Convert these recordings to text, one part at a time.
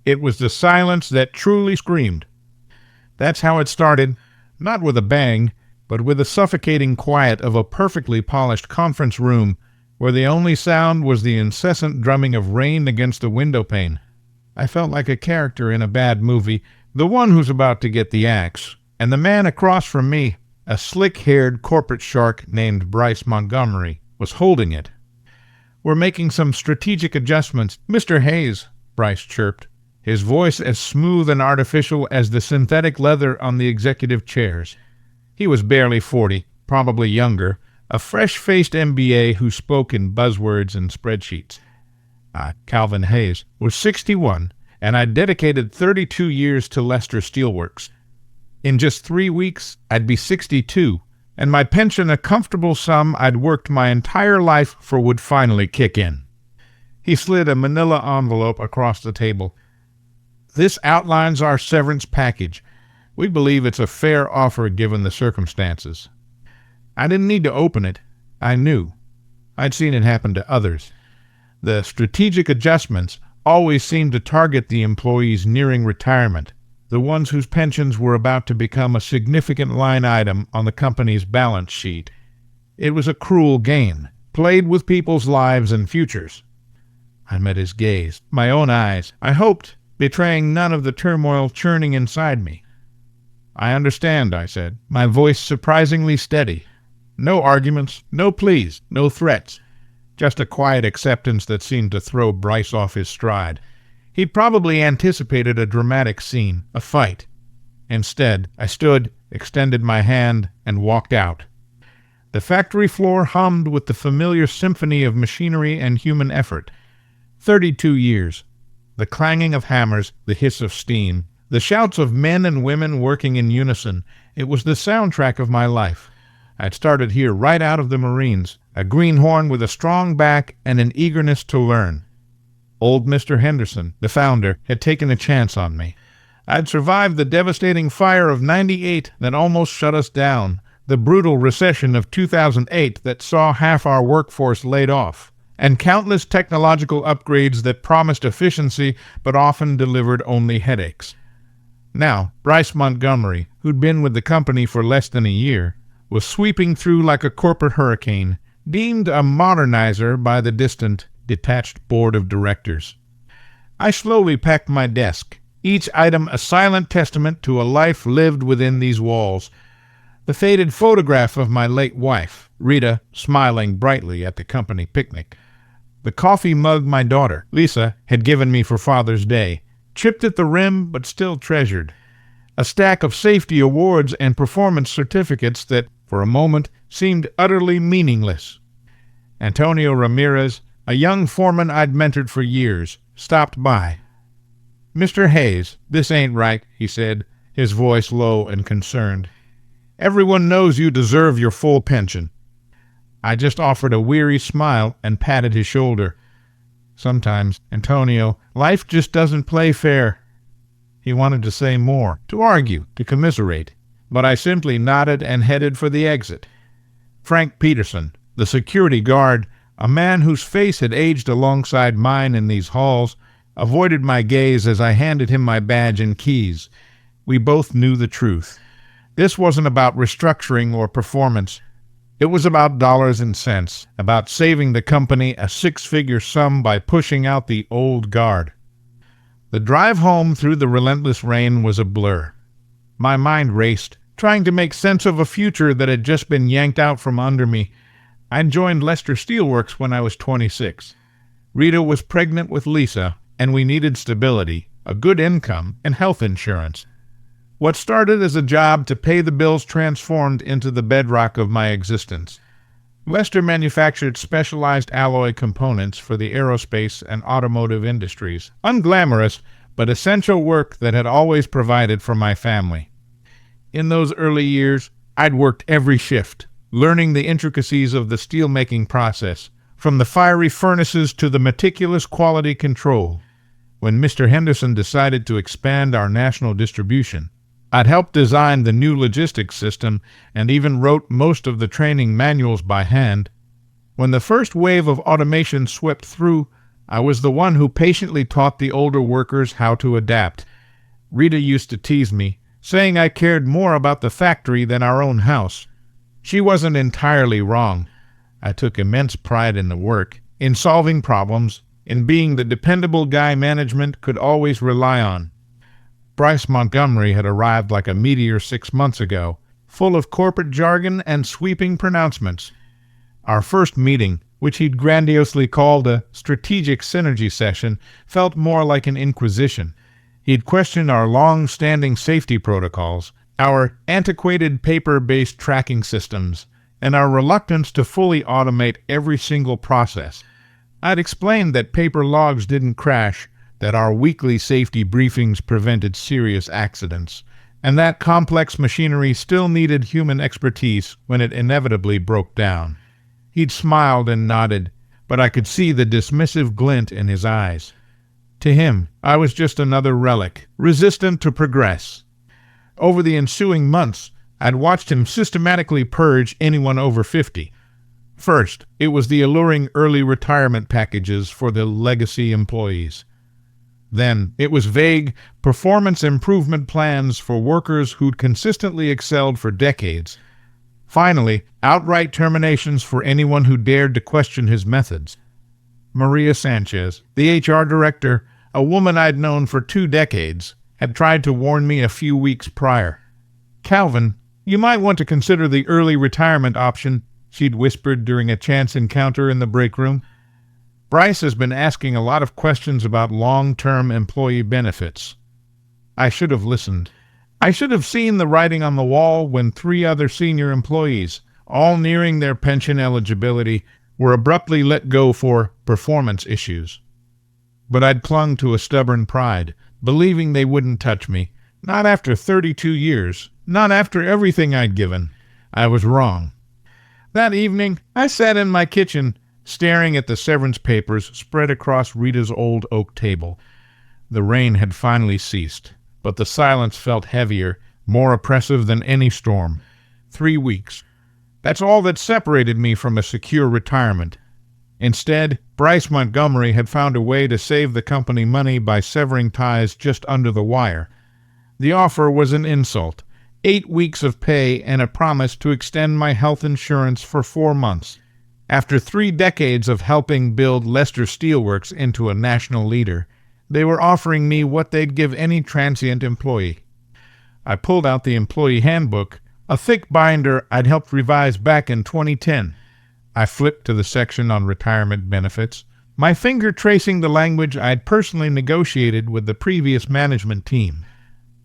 It was the silence that truly screamed. That's how it started, not with a bang, but with the suffocating quiet of a perfectly polished conference room where the only sound was the incessant drumming of rain against the window pane. I felt like a character in a bad movie, the one who's about to get the axe, and the man across from me, a slick-haired corporate shark named Bryce Montgomery, was holding it. "We're making some strategic adjustments, Mr. Hayes," Bryce chirped, his voice as smooth and artificial as the synthetic leather on the executive chairs. He was barely 40, probably younger, a fresh-faced MBA who spoke in buzzwords and spreadsheets. Calvin Hayes, was 61, and I'd dedicated 32 years to Lester Steelworks. In just 3 weeks, I'd be 62, and my pension, a comfortable sum I'd worked my entire life for, would finally kick in. He slid a manila envelope across the table. "This outlines our severance package. We believe it's a fair offer given the circumstances." I didn't need to open it. I knew. I'd seen it happen to others. The strategic adjustments always seemed to target the employees nearing retirement, the ones whose pensions were about to become a significant line item on the company's balance sheet. It was a cruel game, played with people's lives and futures. I met his gaze, my own eyes, I hoped, betraying none of the turmoil churning inside me. "I understand," I said, my voice surprisingly steady. No arguments, no pleas, no threats. Just a quiet acceptance that seemed to throw Bryce off his stride. He'd probably anticipated a dramatic scene, a fight. Instead, I stood, extended my hand, and walked out. The factory floor hummed with the familiar symphony of machinery and human effort. 32 years. The clanging of hammers, the hiss of steam, the shouts of men and women working in unison. It was the soundtrack of my life. I'd started here right out of the Marines, a greenhorn with a strong back and an eagerness to learn. Old Mr. Henderson, the founder, had taken a chance on me. I'd survived the devastating fire of '98 that almost shut us down, the brutal recession of 2008 that saw half our workforce laid off, and countless technological upgrades that promised efficiency but often delivered only headaches. Now, Bryce Montgomery, who'd been with the company for less than a year, was sweeping through like a corporate hurricane, deemed a modernizer by the distant, detached board of directors. I slowly packed my desk, each item a silent testament to a life lived within these walls. The faded photograph of my late wife, Rita, smiling brightly at the company picnic. The coffee mug my daughter, Lisa, had given me for Father's Day, chipped at the rim but still treasured. A stack of safety awards and performance certificates that, for a moment, seemed utterly meaningless. Antonio Ramirez, a young foreman I'd mentored for years, stopped by. "Mr. Hayes, this ain't right," he said, his voice low and concerned. "Everyone knows you deserve your full pension." I just offered a weary smile and patted his shoulder. "Sometimes, Antonio, life just doesn't play fair." He wanted to say more, to argue, to commiserate, but I simply nodded and headed for the exit. Frank Peterson, the security guard, a man whose face had aged alongside mine in these halls, avoided my gaze as I handed him my badge and keys. We both knew the truth. This wasn't about restructuring or performance. It was about dollars and cents, about saving the company a six-figure sum by pushing out the old guard. The drive home through the relentless rain was a blur. My mind raced, trying to make sense of a future that had just been yanked out from under me. I'd joined Lester Steelworks when I was 26. Rita was pregnant with Lisa, and we needed stability, a good income, and health insurance. What started as a job to pay the bills transformed into the bedrock of my existence. Lester manufactured specialized alloy components for the aerospace and automotive industries, unglamorous but essential work that had always provided for my family. In those early years, I'd worked every shift, learning the intricacies of the steel-making process, from the fiery furnaces to the meticulous quality control. When Mr. Henderson decided to expand our national distribution, I'd helped design the new logistics system and even wrote most of the training manuals by hand. When the first wave of automation swept through, I was the one who patiently taught the older workers how to adapt. Rita used to tease me, saying I cared more about the factory than our own house. She wasn't entirely wrong. I took immense pride in the work, in solving problems, in being the dependable guy management could always rely on. Bryce Montgomery had arrived like a meteor 6 months ago, full of corporate jargon and sweeping pronouncements. Our first meeting, which he'd grandiosely called a strategic synergy session, felt more like an inquisition. He'd questioned our long-standing safety protocols, our antiquated paper-based tracking systems, and our reluctance to fully automate every single process. I'd explained that paper logs didn't crash, that our weekly safety briefings prevented serious accidents, and that complex machinery still needed human expertise when it inevitably broke down. He'd smiled and nodded, but I could see the dismissive glint in his eyes. To him, I was just another relic, resistant to progress. Over the ensuing months, I'd watched him systematically purge anyone over 50. First, it was the alluring early retirement packages for the legacy employees. Then, it was vague performance improvement plans for workers who'd consistently excelled for decades. Finally, outright terminations for anyone who dared to question his methods. Maria Sanchez, the HR director, a woman I'd known for 2 decades, had tried to warn me a few weeks prior. "Calvin, you might want to consider the early retirement option," she'd whispered during a chance encounter in the break room. "Bryce has been asking a lot of questions about long-term employee benefits." I should have listened. I should have seen the writing on the wall when 3 other senior employees, all nearing their pension eligibility, were abruptly let go for performance issues. But I'd clung to a stubborn pride, believing they wouldn't touch me. Not after 32 years. Not after everything I'd given. I was wrong. That evening, I sat in my kitchen, staring at the severance papers spread across Rita's old oak table. The rain had finally ceased, but the silence felt heavier, more oppressive than any storm. 3 weeks. That's all that separated me from a secure retirement. Instead, Bryce Montgomery had found a way to save the company money by severing ties just under the wire. The offer was an insult. 8 weeks of pay and a promise to extend my health insurance for 4 months. After 3 decades of helping build Lester Steelworks into a national leader, they were offering me what they'd give any transient employee. I pulled out the employee handbook, a thick binder I'd helped revise back in 2010. I flipped to the section on retirement benefits, my finger tracing the language I'd personally negotiated with the previous management team.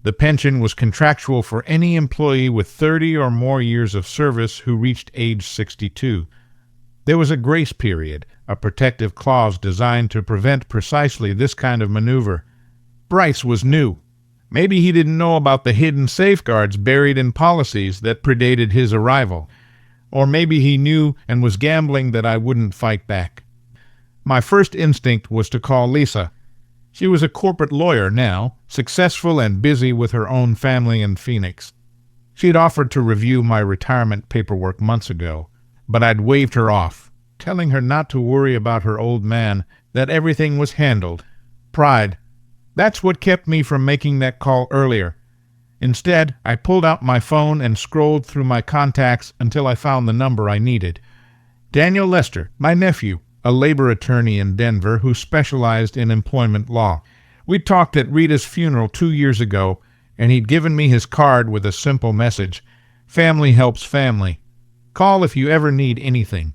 The pension was contractual for any employee with 30 or more years of service who reached age 62. There was a grace period, a protective clause designed to prevent precisely this kind of maneuver. Bryce was new. Maybe he didn't know about the hidden safeguards buried in policies that predated his arrival. Or maybe he knew and was gambling that I wouldn't fight back. My first instinct was to call Lisa. She was a corporate lawyer now, successful and busy with her own family in Phoenix. She'd offered to review my retirement paperwork months ago, but I'd waved her off, telling her not to worry about her old man, that everything was handled. Pride. That's what kept me from making that call earlier. Instead, I pulled out my phone and scrolled through my contacts until I found the number I needed. Daniel Lester, my nephew, a labor attorney in Denver who specialized in employment law. We'd talked at Rita's funeral 2 years ago, and he'd given me his card with a simple message: "Family helps family. Call if you ever need anything."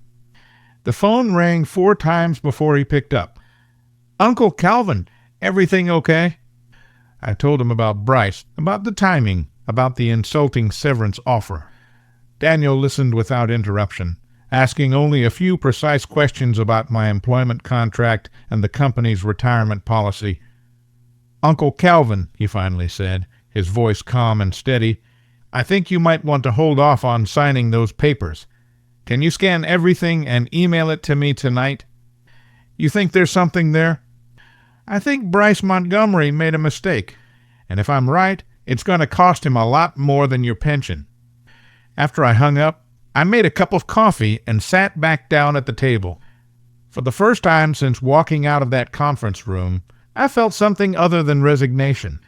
The phone rang 4 times before he picked up. "Uncle Calvin, everything okay?" I told him about Bryce, about the timing, about the insulting severance offer. Daniel listened without interruption, asking only a few precise questions about my employment contract and the company's retirement policy. "Uncle Calvin," he finally said, his voice calm and steady, "I think you might want to hold off on signing those papers. Can you scan everything and email it to me tonight?" "You think there's something there?" "I think Bryce Montgomery made a mistake, and if I'm right, it's going to cost him a lot more than your pension." After I hung up, I made a cup of coffee and sat back down at the table. For the first time since walking out of that conference room, I felt something other than resignation.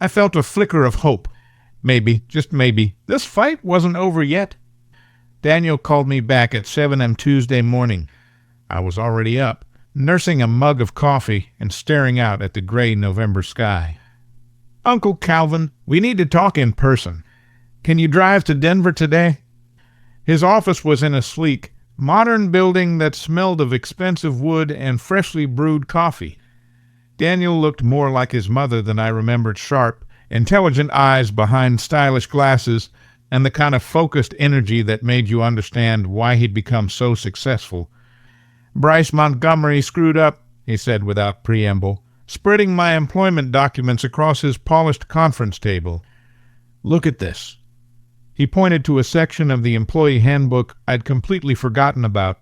I felt a flicker of hope. Maybe, just maybe, this fight wasn't over yet. Daniel called me back at 7 a.m. Tuesday morning. I was already up, nursing a mug of coffee and staring out at the gray November sky. "Uncle Calvin, we need to talk in person. Can you drive to Denver today?" His office was in a sleek, modern building that smelled of expensive wood and freshly brewed coffee. Daniel looked more like his mother than I remembered, sharp, intelligent eyes behind stylish glasses, and the kind of focused energy that made you understand why he'd become so successful. "Bryce Montgomery screwed up," he said without preamble, spreading my employment documents across his polished conference table. "Look at this." He pointed to a section of the employee handbook I'd completely forgotten about.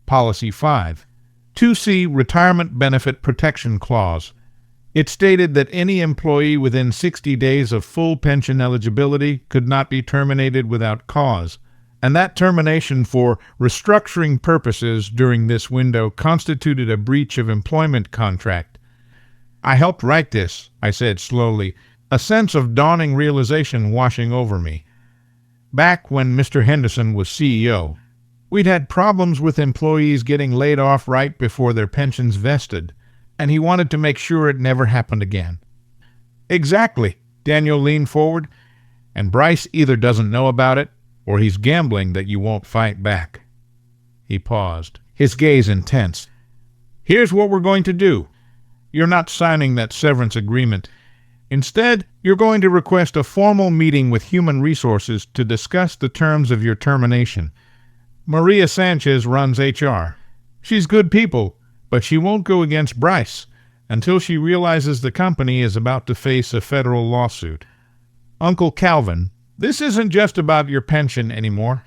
Policy 5. 2C Retirement Benefit Protection Clause. It stated that any employee within 60 days of full pension eligibility could not be terminated without cause, and that termination for restructuring purposes during this window constituted a breach of employment contract. "I helped write this," I said slowly, a sense of dawning realization washing over me. "Back when Mr. Henderson was CEO, we'd had problems with employees getting laid off right before their pensions vested, and he wanted to make sure it never happened again." "Exactly," Daniel leaned forward, "and Bryce either doesn't know about it, or he's gambling that you won't fight back." He paused, his gaze intense. "Here's what we're going to do. You're not signing that severance agreement. Instead, you're going to request a formal meeting with Human Resources to discuss the terms of your termination. Maria Sanchez runs HR. She's good people, but she won't go against Bryce until she realizes the company is about to face a federal lawsuit. Uncle Calvin, this isn't just about your pension anymore.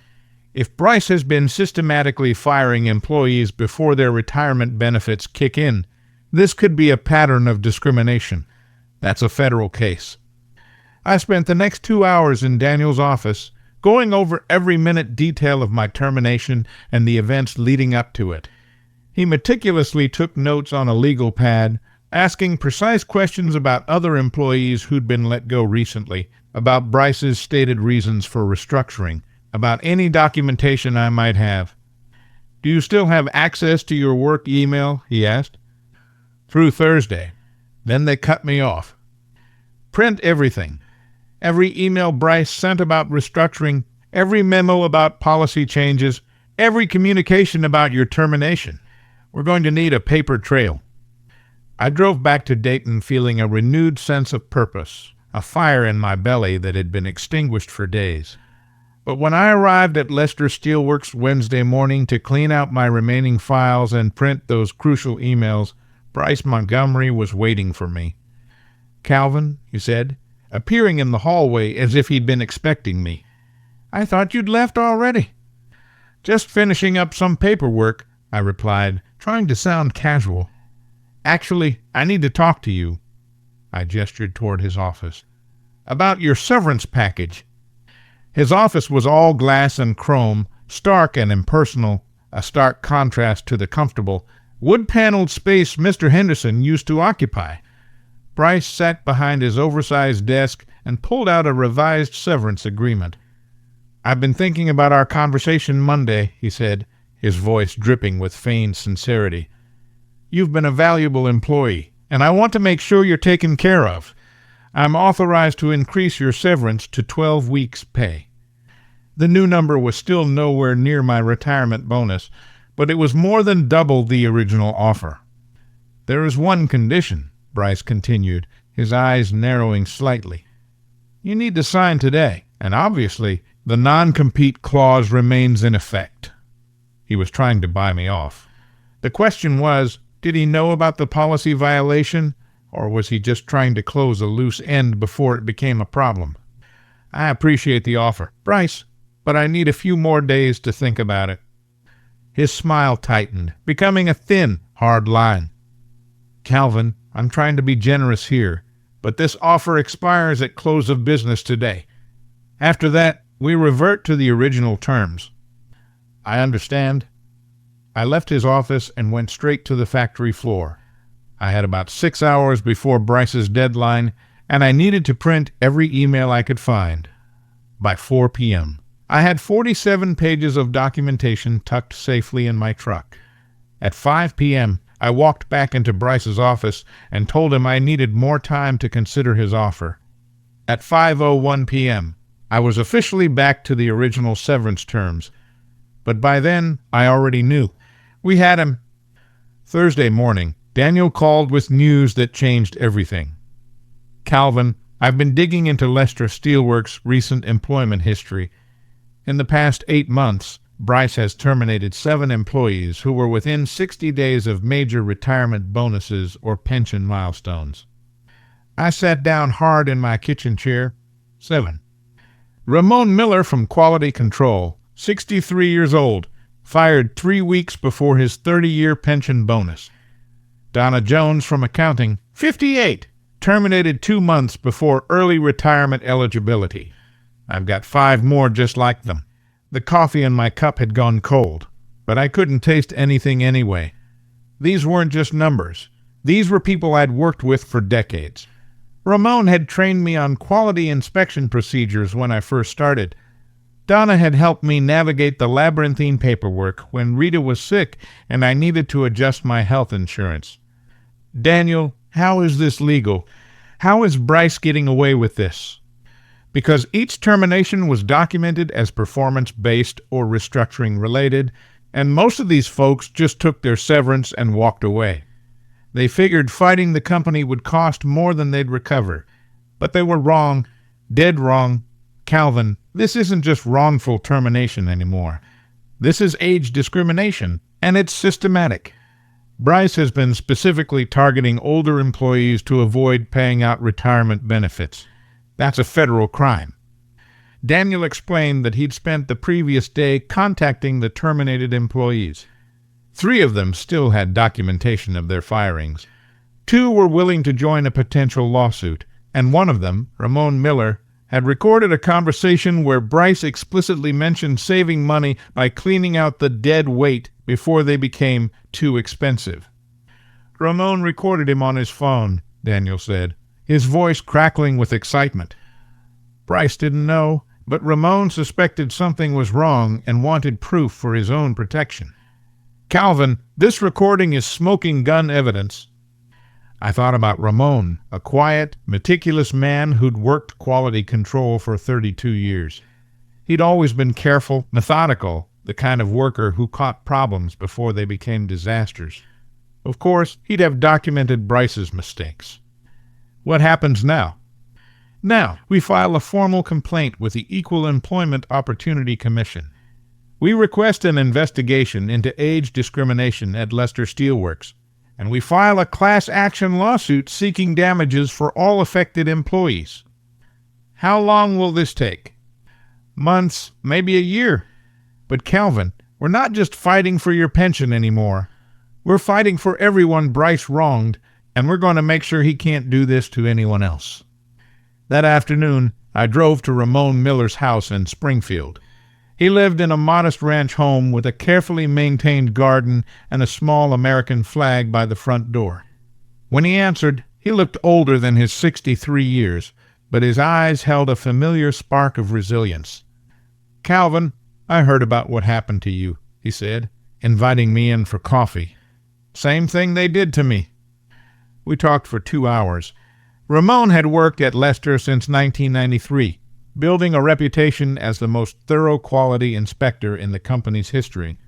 If Bryce has been systematically firing employees before their retirement benefits kick in, this could be a pattern of discrimination. That's a federal case." I spent the next 2 hours in Daniel's office, going over every minute detail of my termination and the events leading up to it. He meticulously took notes on a legal pad, asking precise questions about other employees who'd been let go recently, about Bryce's stated reasons for restructuring, about any documentation I might have. "Do you still have access to your work email?" he asked. "Through Thursday. Then they cut me off. Print everything. Every email Bryce sent about restructuring, every memo about policy changes, every communication about your termination. We're going to need a paper trail." I drove back to Dayton feeling a renewed sense of purpose, a fire in my belly that had been extinguished for days. But when I arrived at Lester Steelworks Wednesday morning to clean out my remaining files and print those crucial emails, Bryce Montgomery was waiting for me. "Calvin," he said, appearing in the hallway as if he'd been expecting me. "I thought you'd left already." "Just finishing up some paperwork," I replied, trying to sound casual. "Actually, I need to talk to you." I gestured toward his office. "About your severance package." His office was all glass and chrome, stark and impersonal, a stark contrast to the comfortable, wood-paneled space Mr. Henderson used to occupy. Bryce sat behind his oversized desk and pulled out a revised severance agreement. "I've been thinking about our conversation Monday," he said, his voice dripping with feigned sincerity. "You've been a valuable employee, and I want to make sure you're taken care of. I'm authorized to increase your severance to 12 weeks' pay." The new number was still nowhere near my retirement bonus, but it was more than double the original offer. "There is one condition," Bryce continued, his eyes narrowing slightly. "You need to sign today, and obviously the non-compete clause remains in effect." He was trying to buy me off. The question was, did he know about the policy violation, or was he just trying to close a loose end before it became a problem? "I appreciate the offer, Bryce, but I need a few more days to think about it." His smile tightened, becoming a thin, hard line. "Calvin, I'm trying to be generous here, but this offer expires at close of business today. After that, we revert to the original terms." "I understand." I left his office and went straight to the factory floor. I had about 6 hours before Bryce's deadline, and I needed to print every email I could find. By 4 p.m., I had 47 pages of documentation tucked safely in my truck. At 5 p.m., I walked back into Bryce's office and told him I needed more time to consider his offer. At 5:01 p.m., I was officially back to the original severance terms. But by then, I already knew. We had him. Thursday morning, Daniel called with news that changed everything. "Calvin, I've been digging into Lester Steelworks' recent employment history. In the past 8 months, Bryce has terminated 7 employees who were within 60 days of major retirement bonuses or pension milestones." I sat down hard in my kitchen chair. 7. Ramon Miller from Quality Control, 63 years old, fired 3 weeks before his 30-year pension bonus. Donna Jones from Accounting, 58, terminated 2 months before early retirement eligibility. I've got 5 more just like them. The coffee in my cup had gone cold, but I couldn't taste anything anyway. These weren't just numbers. These were people I'd worked with for decades. Ramon had trained me on quality inspection procedures when I first started. Donna had helped me navigate the labyrinthine paperwork when Rita was sick and I needed to adjust my health insurance. "Daniel, how is this legal? How is Bryce getting away with this?" Because each termination was documented as performance-based or restructuring-related, and most of these folks just took their severance and walked away. They figured fighting the company would cost more than they'd recover. But they were wrong, dead wrong. "Calvin, this isn't just wrongful termination anymore. This is age discrimination, and it's systematic. Bryce has been specifically targeting older employees to avoid paying out retirement benefits. That's a federal crime." Daniel explained that he'd spent the previous day contacting the terminated employees. 3 of them still had documentation of their firings. 2 were willing to join a potential lawsuit, and one of them, Ramon Miller, had recorded a conversation where Bryce explicitly mentioned saving money by cleaning out the dead weight before they became too expensive. "Ramon recorded him on his phone," Daniel said, his voice crackling with excitement. Bryce didn't know, but Ramon suspected something was wrong and wanted proof for his own protection. "Calvin, this recording is smoking gun evidence." I thought about Ramon, a quiet, meticulous man who'd worked quality control for 32 years. He'd always been careful, methodical, the kind of worker who caught problems before they became disasters. Of course, he'd have documented Bryce's mistakes. What happens now? Now, we file a formal complaint with the Equal Employment Opportunity Commission. We request an investigation into age discrimination at Lester Steelworks, and we file a class action lawsuit seeking damages for all affected employees. How long will this take? Months, maybe a year. But Calvin, we're not just fighting for your pension anymore. We're fighting for everyone Bryce wronged, and we're going to make sure he can't do this to anyone else. That afternoon, I drove to Ramon Miller's house in Springfield. He lived in a modest ranch home with a carefully maintained garden and a small American flag by the front door. When he answered, he looked older than his 63 years, but his eyes held a familiar spark of resilience. "Calvin, I heard about what happened to you," he said, inviting me in for coffee. "Same thing they did to me." We talked for 2 hours. Ramon had worked at Lester since 1993, building a reputation as the most thorough quality inspector in the company's history.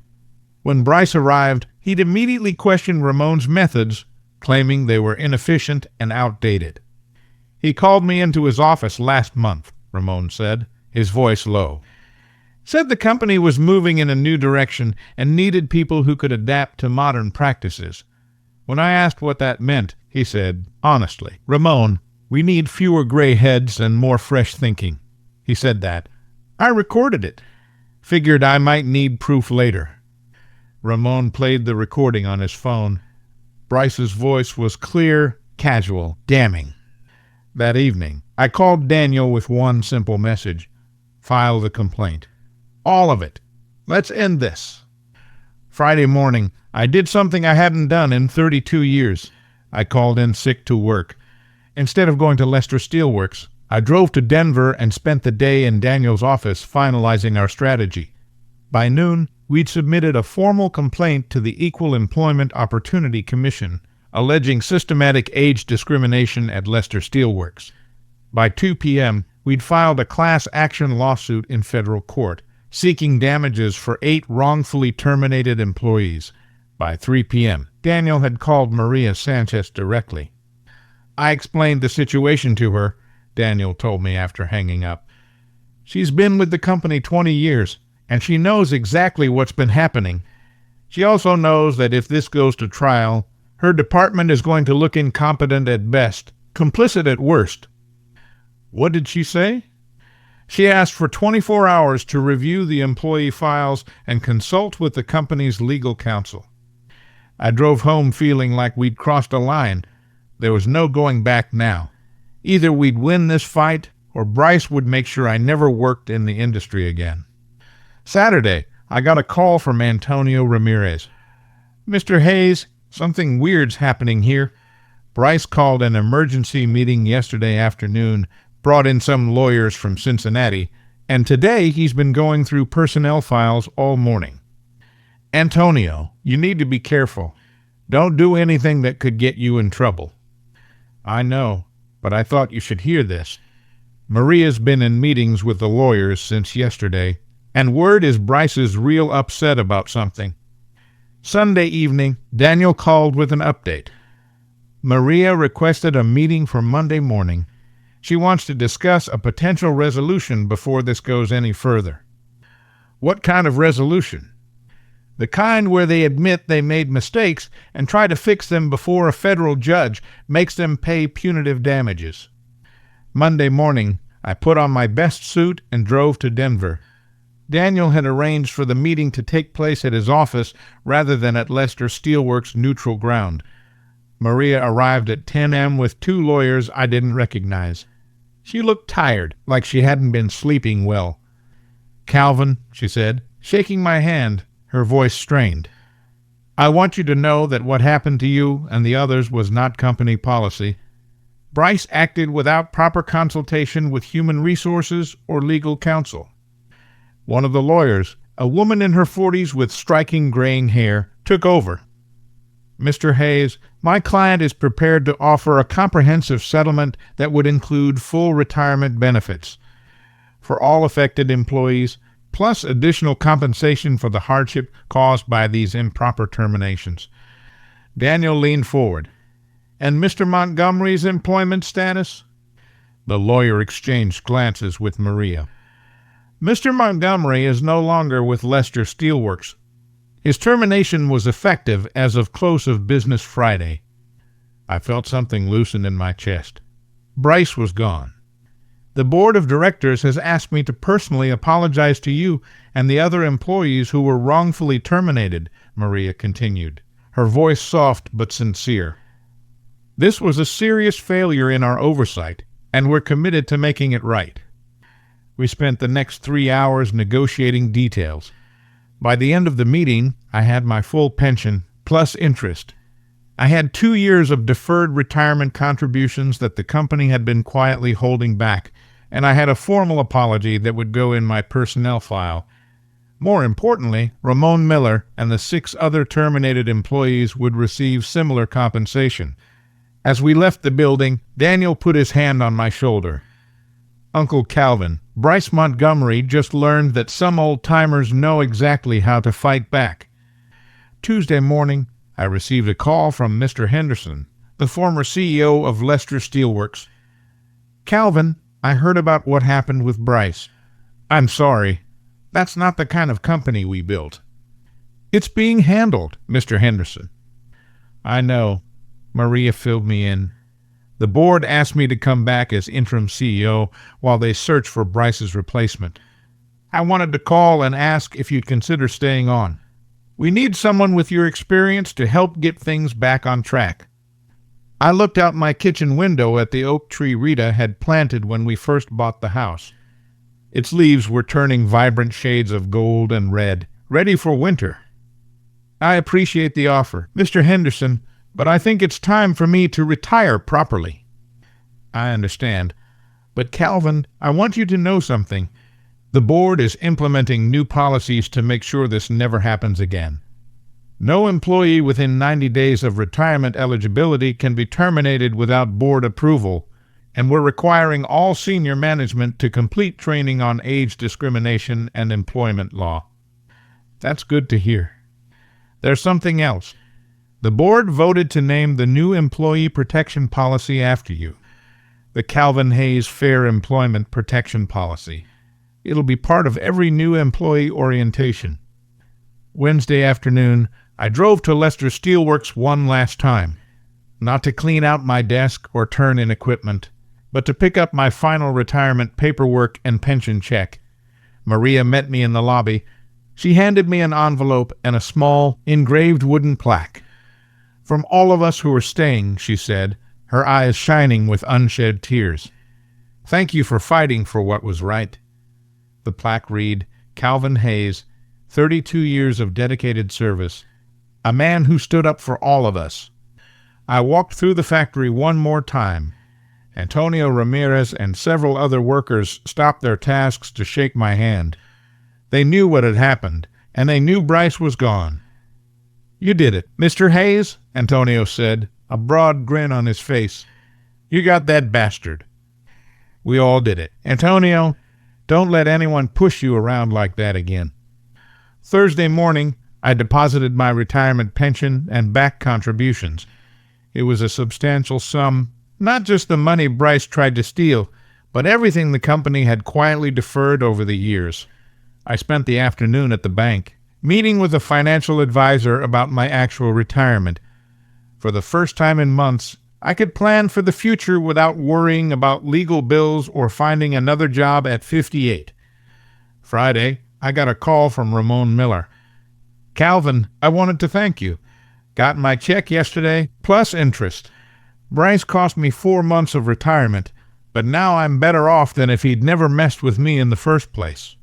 When Bryce arrived, he'd immediately questioned Ramon's methods, claiming they were inefficient and outdated. "He called me into his office last month," Ramon said, his voice low. "Said the company was moving in a new direction and needed people who could adapt to modern practices. When I asked what that meant, he said, honestly, 'Ramon, we need fewer gray heads and more fresh thinking.' He said that. I recorded it. Figured I might need proof later." Ramon played the recording on his phone. Bryce's voice was clear, casual, damning. That evening, I called Daniel with one simple message. "File the complaint. All of it. Let's end this." Friday morning, I did something I hadn't done in 32 years. I called in sick to work. Instead of going to Lester Steelworks, I drove to Denver and spent the day in Daniel's office finalizing our strategy. By noon, we'd submitted a formal complaint to the Equal Employment Opportunity Commission, alleging systematic age discrimination at Lester Steelworks. By 2 p.m., we'd filed a class action lawsuit in federal court, seeking damages for 8 wrongfully terminated employees. By 3 p.m., Daniel had called Maria Sanchez directly. I explained the situation to her, Daniel told me after hanging up. She's been with the company 20 years, and she knows exactly what's been happening. She also knows that if this goes to trial, her department is going to look incompetent at best, complicit at worst. What did she say? She asked for 24 hours to review the employee files and consult with the company's legal counsel. I drove home feeling like we'd crossed a line. There was no going back now. Either we'd win this fight, or Bryce would make sure I never worked in the industry again. Saturday, I got a call from Antonio Ramirez. "Mr. Hayes, something weird's happening here. Bryce called an emergency meeting yesterday afternoon, brought in some lawyers from Cincinnati, and today he's been going through personnel files all morning. Antonio, you need to be careful. Don't do anything that could get you in trouble." "I know, but I thought you should hear this. Maria's been in meetings with the lawyers since yesterday, and word is Bryce is real upset about something." Sunday evening, Daniel called with an update. Maria requested a meeting for Monday morning. She wants to discuss a potential resolution before this goes any further. "What kind of resolution?" "The kind where they admit they made mistakes and try to fix them before a federal judge makes them pay punitive damages." Monday morning, I put on my best suit and drove to Denver. Daniel had arranged for the meeting to take place at his office rather than at Lester Steelworks' neutral ground. Maria arrived at 10 a.m. with 2 lawyers I didn't recognize. She looked tired, like she hadn't been sleeping well. "Calvin," she said, shaking my hand, her voice strained. "I want you to know that what happened to you and the others was not company policy. Bryce acted without proper consultation with human resources or legal counsel." One of the lawyers, a woman in her 40s with striking graying hair, took over. "Mr. Hayes, my client is prepared to offer a comprehensive settlement that would include full retirement benefits for all affected employees, plus additional compensation for the hardship caused by these improper terminations." Daniel leaned forward. "And Mr. Montgomery's employment status?" The lawyer exchanged glances with Maria. "Mr. Montgomery is no longer with Lester Steelworks. His termination was effective as of close of business Friday." I felt something loosen in my chest. Bryce was gone. "The board of directors has asked me to personally apologize to you and the other employees who were wrongfully terminated," Maria continued, her voice soft but sincere. "This was a serious failure in our oversight, and we're committed to making it right." We spent the next 3 hours negotiating details. By the end of the meeting, I had my full pension, plus interest. I had 2 years of deferred retirement contributions that the company had been quietly holding back, and I had a formal apology that would go in my personnel file. More importantly, Ramon Miller and the 6 other terminated employees would receive similar compensation. As we left the building, Daniel put his hand on my shoulder. "Uncle Calvin, Bryce Montgomery just learned that some old-timers know exactly how to fight back." Tuesday morning, I received a call from Mr. Henderson, the former CEO of Lester Steelworks. "Calvin, I heard about what happened with Bryce. I'm sorry. That's not the kind of company we built." "It's being handled, Mr. Henderson." "I know." Maria filled me in. "The board asked me to come back as interim CEO while they search for Bryce's replacement. I wanted to call and ask if you'd consider staying on. We need someone with your experience to help get things back on track." I looked out my kitchen window at the oak tree Rita had planted when we first bought the house. Its leaves were turning vibrant shades of gold and red, ready for winter. I appreciate the offer, Mr. Henderson, but I think it's time for me to retire properly. I understand. But Calvin, I want you to know something. The board is implementing new policies to make sure this never happens again. No employee within 90 days of retirement eligibility can be terminated without board approval, and we're requiring all senior management to complete training on age discrimination and employment law. That's good to hear. There's something else. The board voted to name the new employee protection policy after you, the Calvin Hayes Fair Employment Protection Policy. It'll be part of every new employee orientation. Wednesday afternoon, I drove to Lester Steelworks one last time, not to clean out my desk or turn in equipment, but to pick up my final retirement paperwork and pension check. Maria met me in the lobby. She handed me an envelope and a small, engraved wooden plaque. From all of us who are staying, she said, her eyes shining with unshed tears. Thank you for fighting for what was right. The plaque read, Calvin Hayes, 32 years of dedicated service, a man who stood up for all of us. I walked through the factory one more time. Antonio Ramirez and several other workers stopped their tasks to shake my hand. They knew what had happened, and they knew Bryce was gone. You did it, Mr. Hayes, Antonio said, a broad grin on his face. You got that bastard. We all did it. Antonio, don't let anyone push you around like that again. Thursday morning, I deposited my retirement pension and back contributions. It was a substantial sum, not just the money Bryce tried to steal, but everything the company had quietly deferred over the years. I spent the afternoon at the bank, meeting with a financial advisor about my actual retirement. For the first time in months, I could plan for the future without worrying about legal bills or finding another job at 58. Friday, I got a call from Ramon Miller. Calvin, I wanted to thank you. Got my check yesterday, plus interest. Bryce cost me 4 months of retirement, but now I'm better off than if he'd never messed with me in the first place.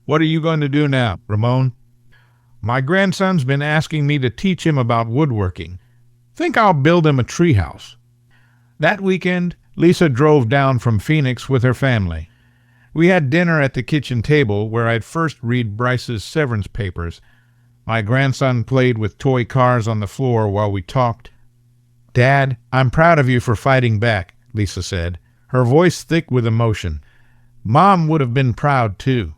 What are you going to do now, Ramon? My grandson's been asking me to teach him about woodworking. Think I'll build him a treehouse. That weekend, Lisa drove down from Phoenix with her family. We had dinner at the kitchen table where I'd first read Bryce's severance papers. My grandson played with toy cars on the floor while we talked. Dad, I'm proud of you for fighting back, Lisa said, her voice thick with emotion. Mom would have been proud, too.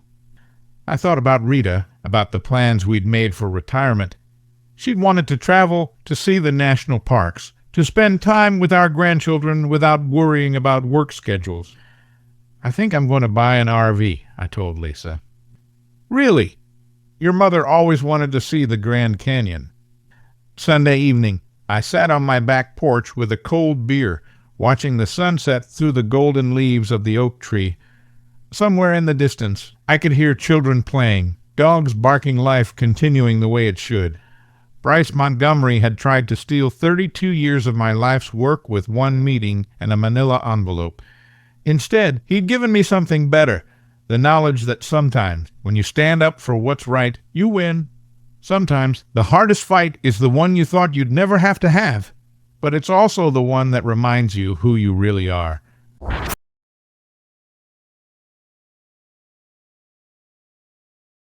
I thought about Rita, about the plans we'd made for retirement. She'd wanted to travel, to see the national parks, to spend time with our grandchildren without worrying about work schedules. I think I'm going to buy an RV, I told Lisa. Really? Your mother always wanted to see the Grand Canyon. Sunday evening, I sat on my back porch with a cold beer, watching the sunset through the golden leaves of the oak tree. Somewhere in the distance, I could hear children playing, dogs barking, life continuing the way it should. Bryce Montgomery had tried to steal 32 years of my life's work with one meeting and a manila envelope. Instead, he'd given me something better, the knowledge that sometimes, when you stand up for what's right, you win. Sometimes, the hardest fight is the one you thought you'd never have to have, but it's also the one that reminds you who you really are.